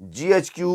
GHQ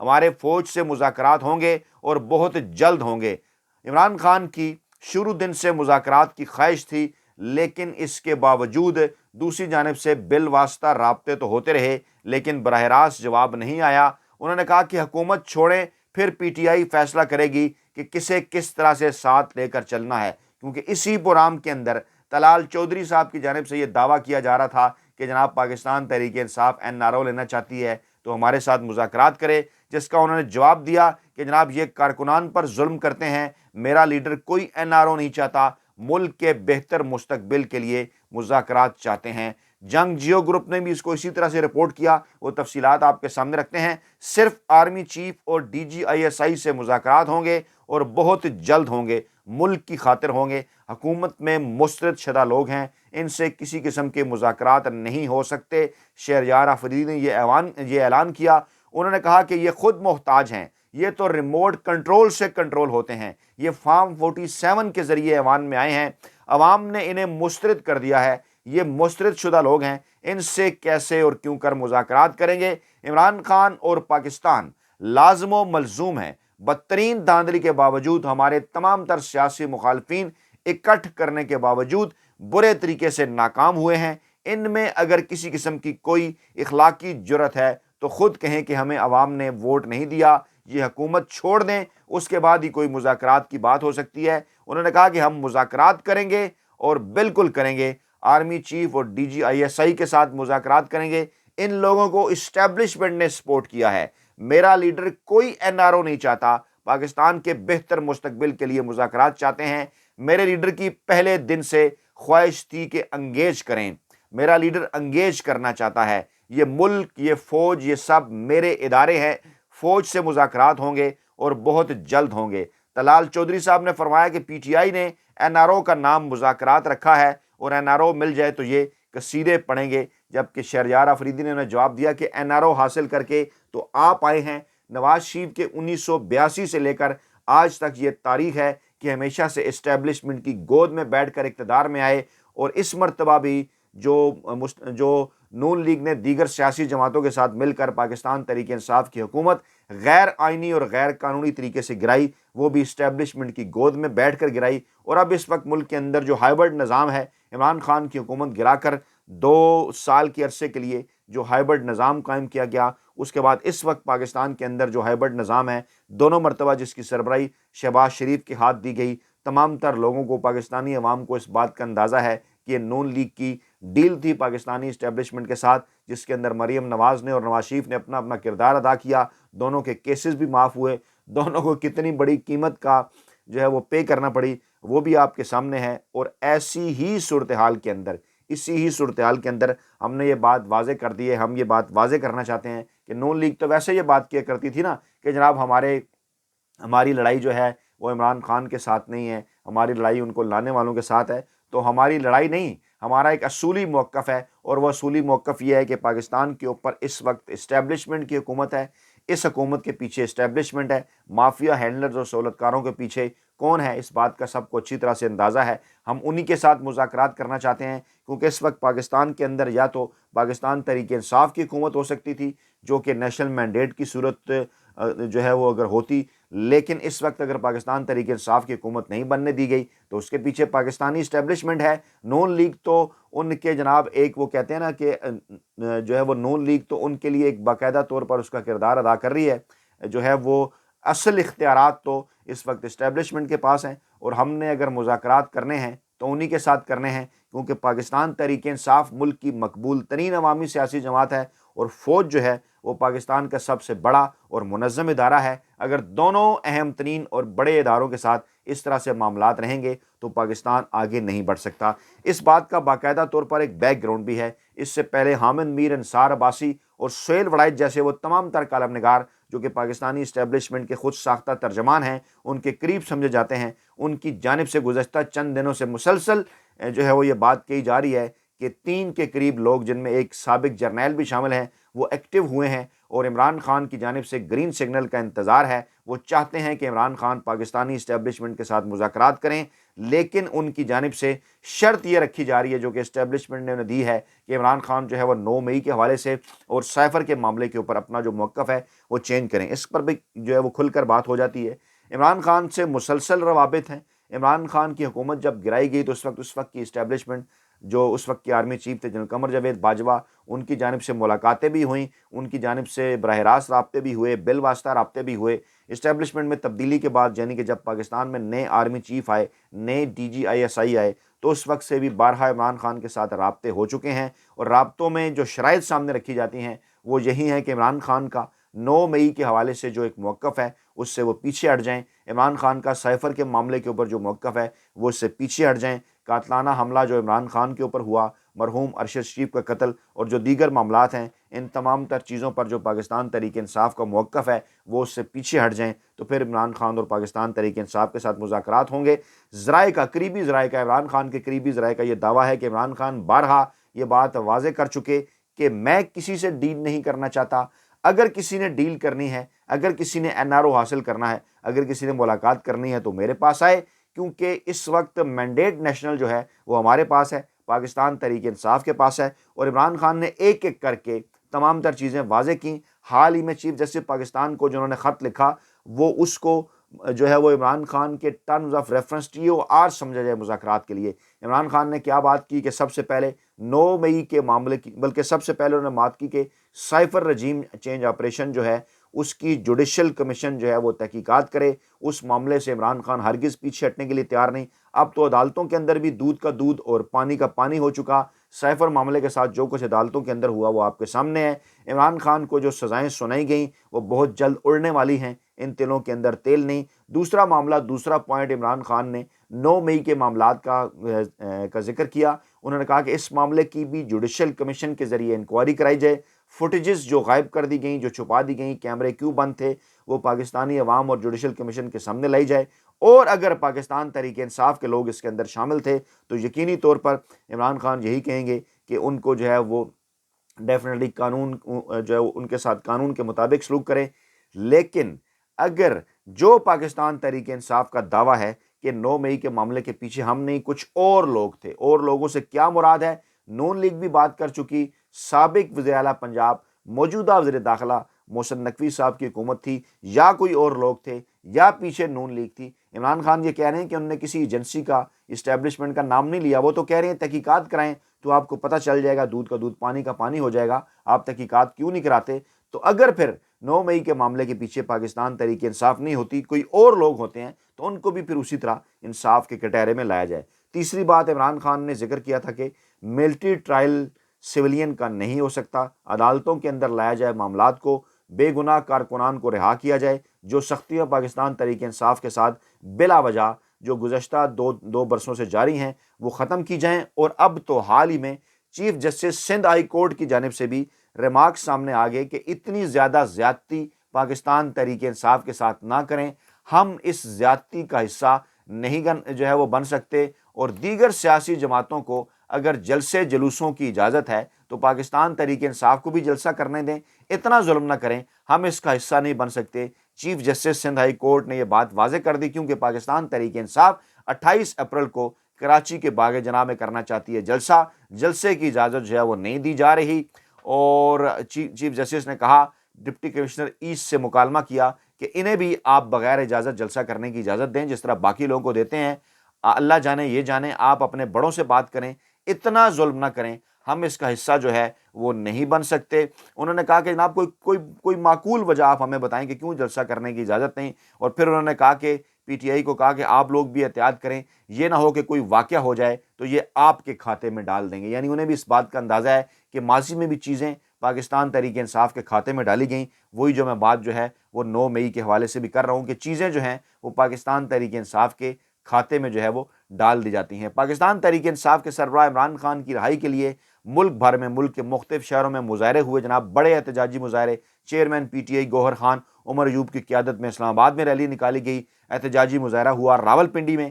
ہمارے فوج سے مذاکرات ہوں گے اور بہت جلد ہوں گے۔ عمران خان کی شروع دن سے مذاکرات کی خواہش تھی، لیکن اس کے باوجود دوسری جانب سے بالواسطہ رابطے تو ہوتے رہے، لیکن براہ راست جواب نہیں آیا۔ انہوں نے کہا کہ حکومت چھوڑیں، پھر پی ٹی آئی فیصلہ کرے گی کہ کسے کس طرح سے ساتھ لے کر چلنا ہے، کیونکہ اسی پروگرام کے اندر طلال چودھری صاحب کی جانب سے یہ دعویٰ کیا جا رہا تھا کہ جناب پاکستان تحریک انصاف NRO لینا چاہتی ہے تو ہمارے ساتھ مذاکرات کرے، جس کا انہوں نے جواب دیا کہ جناب یہ کارکنان پر ظلم کرتے ہیں، میرا لیڈر کوئی NRO نہیں چاہتا، ملک کے بہتر مستقبل کے لیے مذاکرات چاہتے ہیں۔ جنگ جیو گروپ نے بھی اس کو اسی طرح سے رپورٹ کیا، وہ تفصیلات آپ کے سامنے رکھتے ہیں۔ صرف آرمی چیف اور DGISI سے مذاکرات ہوں گے اور بہت جلد ہوں گے، ملک کی خاطر ہوں گے۔ حکومت میں مسترد شدہ لوگ ہیں، ان سے کسی قسم کے مذاکرات نہیں ہو سکتے۔ شہریار آفریدی نے یہ اعلان کیا۔ انہوں نے کہا کہ یہ خود محتاج ہیں، یہ تو ریموٹ کنٹرول سے کنٹرول ہوتے ہیں، یہ فارم 47 کے ذریعے ایوان میں آئے ہیں، عوام نے انہیں مسترد کر دیا ہے، یہ مسترد شدہ لوگ ہیں، ان سے کیسے اور کیوں کر مذاکرات کریں گے؟ عمران خان اور پاکستان لازم و ملزوم ہیں۔ بدترین دھاندلی کے باوجود، ہمارے تمام تر سیاسی مخالفین اکٹھ کرنے کے باوجود برے طریقے سے ناکام ہوئے ہیں۔ ان میں اگر کسی قسم کی کوئی اخلاقی جرت ہے تو خود کہیں کہ ہمیں عوام نے ووٹ نہیں دیا، یہ حکومت چھوڑ دیں، اس کے بعد ہی کوئی مذاکرات کی بات ہو سکتی ہے۔ انہوں نے کہا کہ ہم مذاکرات کریں گے اور بالکل کریں گے، آرمی چیف اور DGISI کے ساتھ مذاکرات کریں گے۔ ان لوگوں کو اسٹیبلشمنٹ نے سپورٹ کیا ہے، میرا لیڈر کوئی NRO نہیں چاہتا، پاکستان کے بہتر مستقبل کے لیے مذاکرات چاہتے ہیں۔ میرے لیڈر کی پہلے دن سے خواہش تھی کہ انگیج کریں، میرا لیڈر انگیج کرنا چاہتا ہے، یہ ملک، یہ فوج، یہ سب میرے ادارے ہیں، فوج سے مذاکرات ہوں گے اور بہت جلد ہوں گے۔ طلال چودھری صاحب نے فرمایا کہ PTI نے NRO کا نام مذاکرات رکھا ہے اور NRO مل جائے تو یہ قصیدے پڑھیں گے، جبکہ شہریار آفریدی نے انہیں جواب دیا کہ NRO حاصل کر کے تو آپ آئے ہیں۔ نواز شریف کے 1982 سے لے کر آج تک یہ تاریخ ہے کہ ہمیشہ سے اسٹیبلشمنٹ کی گود میں بیٹھ کر اقتدار میں آئے، اور اس مرتبہ بھی جو نون لیگ نے دیگر سیاسی جماعتوں کے ساتھ مل کر پاکستان تحریک انصاف کی حکومت غیر آئینی اور غیر قانونی طریقے سے گرائی، وہ بھی اسٹیبلشمنٹ کی گود میں بیٹھ کر گرائی۔ اور اب اس وقت ملک کے اندر جو ہائیبرڈ نظام ہے، عمران خان کی حکومت گرا کر 2 سال کے عرصے کے لیے جو ہائیبرڈ نظام قائم کیا گیا، اس کے بعد اس وقت پاکستان کے اندر جو ہائیبرڈ نظام ہے، دونوں مرتبہ جس کی سربراہی شہباز شریف کے ہاتھ دی گئی، تمام تر لوگوں کو، پاکستانی عوام کو اس بات کا اندازہ ہے کہ یہ نون لیگ کی ڈیل تھی پاکستانی اسٹیبلشمنٹ کے ساتھ، جس کے اندر مریم نواز نے اور نواز شریف نے اپنا اپنا کردار ادا کیا، دونوں کے کیسز بھی معاف ہوئے، دونوں کو کتنی بڑی قیمت کا جو ہے وہ پے کرنا پڑی وہ بھی آپ کے سامنے ہے۔ اور ایسی ہی صورتحال کے اندر، اسی ہی صورتحال کے اندر ہم نے یہ بات واضح کر دی ہے، ہم یہ بات واضح کرنا چاہتے ہیں کہ نون لیگ تو ویسے یہ بات کیا کرتی تھی نا کہ جناب ہماری لڑائی جو ہے وہ عمران خان کے ساتھ نہیں ہے، ہماری لڑائی ان کو لانے والوں کے ساتھ ہے، تو ہماری لڑائی نہیں، ہمارا ایک اصولی موقف ہے، اور وہ اصولی موقف یہ ہے کہ پاکستان کے اوپر اس وقت اسٹیبلشمنٹ کی حکومت ہے، اس حکومت کے پیچھے اسٹیبلشمنٹ ہے، مافیا ہینڈلرز اور سہولتکاروں کے پیچھے کون ہے اس بات کا سب کو اچھی طرح سے اندازہ ہے۔ ہم انہی کے ساتھ مذاکرات کرنا چاہتے ہیں، کیونکہ اس وقت پاکستان کے اندر یا تو پاکستان تحریک انصاف کی حکومت ہو سکتی تھی جو کہ نیشنل مینڈیٹ کی صورت جو ہے وہ اگر ہوتی، لیکن اس وقت اگر پاکستان تحریک انصاف کی حکومت نہیں بننے دی گئی تو اس کے پیچھے پاکستانی اسٹیبلشمنٹ ہے۔ نون لیگ تو ان کے جناب ایک وہ کہتے ہیں نا کہ جو ہے وہ نون لیگ تو ان کے لیے ایک باقاعدہ طور پر اس کا کردار ادا کر رہی ہے، جو ہے وہ اصل اختیارات تو اس وقت اسٹیبلشمنٹ کے پاس ہیں، اور ہم نے اگر مذاکرات کرنے ہیں تو انہی کے ساتھ کرنے ہیں، کیونکہ پاکستان تحریک انصاف ملک کی مقبول ترین عوامی سیاسی جماعت ہے، اور فوج جو ہے وہ پاکستان کا سب سے بڑا اور منظم ادارہ ہے۔ اگر دونوں اہم ترین اور بڑے اداروں کے ساتھ اس طرح سے معاملات رہیں گے تو پاکستان آگے نہیں بڑھ سکتا۔ اس بات کا باقاعدہ طور پر ایک بیک گراؤنڈ بھی ہے۔ اس سے پہلے حامد میر انصار عباسی اور سہیل وڑائچ جیسے وہ تمام تر کالم نگار جو کہ پاکستانی اسٹیبلشمنٹ کے خود ساختہ ترجمان ہیں، ان کے قریب سمجھے جاتے ہیں، ان کی جانب سے گزشتہ چند دنوں سے مسلسل جو ہے وہ یہ بات کہی جا رہی ہے کہ 3 کے قریب لوگ، جن میں ایک سابق جرنیل بھی شامل ہیں، وہ ایکٹیو ہوئے ہیں اور عمران خان کی جانب سے گرین سگنل کا انتظار ہے۔ وہ چاہتے ہیں کہ عمران خان پاکستانی اسٹیبلشمنٹ کے ساتھ مذاکرات کریں، لیکن ان کی جانب سے شرط یہ رکھی جا رہی ہے جو کہ اسٹیبلشمنٹ نے انہیں دی ہے کہ عمران خان جو ہے وہ 9 مئی کے حوالے سے اور سائفر کے معاملے کے اوپر اپنا جو موقف ہے وہ چینج کریں۔ اس پر بھی جو ہے وہ کھل کر بات ہو جاتی ہے۔ عمران خان سے مسلسل روابط ہیں۔ عمران خان کی حکومت جب گرائی گئی تو اس وقت کی اسٹیبلشمنٹ جو اس وقت کے آرمی چیف تھے جنرل قمر جاوید باجوہ، ان کی جانب سے ملاقاتیں بھی ہوئیں، ان کی جانب سے براہ راست رابطے بھی ہوئے، بالواسطہ رابطے بھی ہوئے۔ اسٹیبلشمنٹ میں تبدیلی کے بعد یعنی کہ جب پاکستان میں نئے آرمی چیف آئے، نئے DGISI آئے، تو اس وقت سے بھی بارہا عمران خان کے ساتھ رابطے ہو چکے ہیں، اور رابطوں میں جو شرائط سامنے رکھی جاتی ہیں وہ یہی ہیں کہ عمران خان کا 9 مئی کے حوالے سے جو ایک موقف ہے اس سے وہ پیچھے ہٹ جائیں۔ عمران خان کا سائفر کے معاملے کے اوپر جو موقف ہے وہ اس سے پیچھے ہٹ جائیں۔ قاتلانہ حملہ جو عمران خان کے اوپر ہوا، مرحوم ارشد شریف کا قتل اور جو دیگر معاملات ہیں، ان تمام تر چیزوں پر جو پاکستان تحریک انصاف کا موقف ہے وہ اس سے پیچھے ہٹ جائیں، تو پھر عمران خان اور پاکستان تحریک انصاف کے ساتھ مذاکرات ہوں گے۔ قریبی ذرائع کا، عمران خان کے قریبی ذرائع کا یہ دعویٰ ہے کہ عمران خان بارہا یہ بات واضح کر چکے کہ میں کسی سے ڈیل نہیں کرنا چاہتا۔ اگر کسی نے ڈیل کرنی ہے، اگر کسی نے NRO حاصل کرنا ہے، اگر کسی نے ملاقات کرنی ہے تو میرے پاس آئے، کیونکہ اس وقت مینڈیٹ نیشنل جو ہے وہ ہمارے پاس ہے، پاکستان تحریک انصاف کے پاس ہے۔ اور عمران خان نے ایک ایک کر کے تمام تر چیزیں واضح کیں۔ حال ہی میں چیف جسٹس پاکستان کو جنہوں نے خط لکھا، وہ اس کو جو ہے وہ عمران خان کے ٹرمز آف ریفرنس TOR سمجھا جائے مذاکرات کے لیے۔ عمران خان نے کیا بات کی کہ سب سے پہلے 9 مئی کے معاملے کی، بلکہ سب سے پہلے انہوں نے بات کی کہ سائفر رجیم چینج آپریشن جو ہے اس کی جوڈیشل کمیشن جو ہے وہ تحقیقات کرے۔ اس معاملے سے عمران خان ہرگز پیچھے ہٹنے کے لیے تیار نہیں۔ اب تو عدالتوں کے اندر بھی دودھ کا دودھ اور پانی کا پانی ہو چکا۔ سائفر معاملے کے ساتھ جو کچھ عدالتوں کے اندر ہوا وہ آپ کے سامنے ہے۔ عمران خان کو جو سزائیں سنائی گئیں وہ بہت جلد اڑنے والی ہیں، ان تلوں کے اندر تیل نہیں۔ دوسرا معاملہ، دوسرا پوائنٹ عمران خان نے 9 مئی کے معاملات کا ذکر کیا۔ انہوں نے کہا کہ اس معاملے کی بھی جوڈیشل کمیشن کے ذریعے انکوائری کرائی جائے۔ فوٹیجز جو غائب کر دی گئیں، جو چھپا دی گئیں، کیمرے کیوں بند تھے، وہ پاکستانی عوام اور جوڈیشل کمیشن کے سامنے لائی جائے۔ اور اگر پاکستان تحریک انصاف کے لوگ اس کے اندر شامل تھے تو یقینی طور پر عمران خان یہی کہیں گے کہ ان کو جو ہے وہ ڈیفینیٹلی قانون جو ہے ان کے ساتھ قانون کے مطابق سلوک کرے۔ لیکن اگر جو پاکستان تحریک انصاف کا دعویٰ ہے کہ 9 مئی کے معاملے کے پیچھے ہم نہیں کچھ اور لوگ تھے، اور لوگوں سے کیا مراد ہے؟ نون لیگ بھی بات کر چکی، سابق وزیر اعلیٰ پنجاب، موجودہ وزیر داخلہ محسن نقوی صاحب کی حکومت تھی، یا کوئی اور لوگ تھے، یا پیچھے نون لیگ تھی۔ عمران خان یہ کہہ رہے ہیں کہ انہوں نے کسی ایجنسی کا، اسٹیبلشمنٹ کا نام نہیں لیا، وہ تو کہہ رہے ہیں تحقیقات کرائیں تو آپ کو پتہ چل جائے گا، دودھ کا دودھ پانی کا پانی ہو جائے گا، آپ تحقیقات کیوں نہیں کراتے؟ تو اگر پھر 9 مئی کے معاملے کے پیچھے پاکستان تحریک انصاف نہیں ہوتی، کوئی اور لوگ ہوتے ہیں، تو ان کو بھی پھر اسی طرح انصاف کے کٹہرے میں لایا جائے۔ تیسری بات عمران خان نے ذکر کیا تھا کہ ملٹری ٹرائل سویلین کا نہیں ہو سکتا، عدالتوں کے اندر لایا جائے معاملات کو، بے گناہ کارکنان کو رہا کیا جائے، جو سختیاں پاکستان تحریک انصاف کے ساتھ بلا وجہ جو گزشتہ دو برسوں سے جاری ہیں وہ ختم کی جائیں۔ اور اب تو حال ہی میں chief justice Sindh high court کی جانب سے بھی ریمارکس سامنے آ گئے کہ اتنی زیادہ زیادتی پاکستان تحریک انصاف کے ساتھ نہ کریں، ہم اس زیادتی کا حصہ نہیں جو ہے وہ بن سکتے، اور دیگر سیاسی جماعتوں کو اگر جلسے جلوسوں کی اجازت ہے تو پاکستان تحریک انصاف کو بھی جلسہ کرنے دیں، اتنا ظلم نہ کریں، ہم اس کا حصہ نہیں بن سکتے۔ Chief justice Sindh high court نے یہ بات واضح کر دی، کیونکہ پاکستان تحریک انصاف 28 اپریل کو کراچی کے باغ جناح میں کرنا چاہتی ہے جلسے کی اجازت جو ہے وہ نہیں دی جا رہی۔ اور چیف جسٹس نے کہا، ڈپٹی کمشنر ایسٹ سے مکالمہ کیا کہ انہیں بھی آپ بغیر اجازت جلسہ کرنے کی اجازت دیں جس طرح باقی لوگوں کو دیتے ہیں۔ اللہ جانے یہ جانے، آپ اپنے بڑوں سے بات کریں، اتنا ظلم نہ کریں، ہم اس کا حصہ جو ہے وہ نہیں بن سکتے۔ انہوں نے کہا کہ جناب کوئی معقول وجہ آپ ہمیں بتائیں کہ کیوں جلسہ کرنے کی اجازت نہیں۔ اور پھر انہوں نے کہا کہ PTI کو کہا کہ آپ لوگ بھی احتیاط کریں، یہ نہ ہو کہ کوئی واقعہ ہو جائے تو یہ آپ کے کھاتے میں ڈال دیں گے۔ یعنی انہیں بھی اس بات کا اندازہ ہے کہ ماضی میں بھی چیزیں پاکستان تحریک انصاف کے کھاتے میں ڈالی گئیں، وہی جو میں بات جو ہے وہ 9 مئی کے حوالے سے بھی کر رہا ہوں کہ چیزیں جو ہیں وہ پاکستان تحریک انصاف کے کھاتے میں جو ہے وہ ڈال دی جاتی ہیں۔ پاکستان تحریک انصاف کے سربراہ عمران خان کی رہائی کے لیے ملک بھر میں، ملک کے مختلف شہروں میں مظاہرے ہوئے جناب، بڑے احتجاجی مظاہرے۔ چیئرمین PTI گوہر خان عمر ایوب کی قیادت میں اسلام آباد میں ریلی نکالی گئی، احتجاجی مظاہرہ ہوا۔ راولپنڈی میں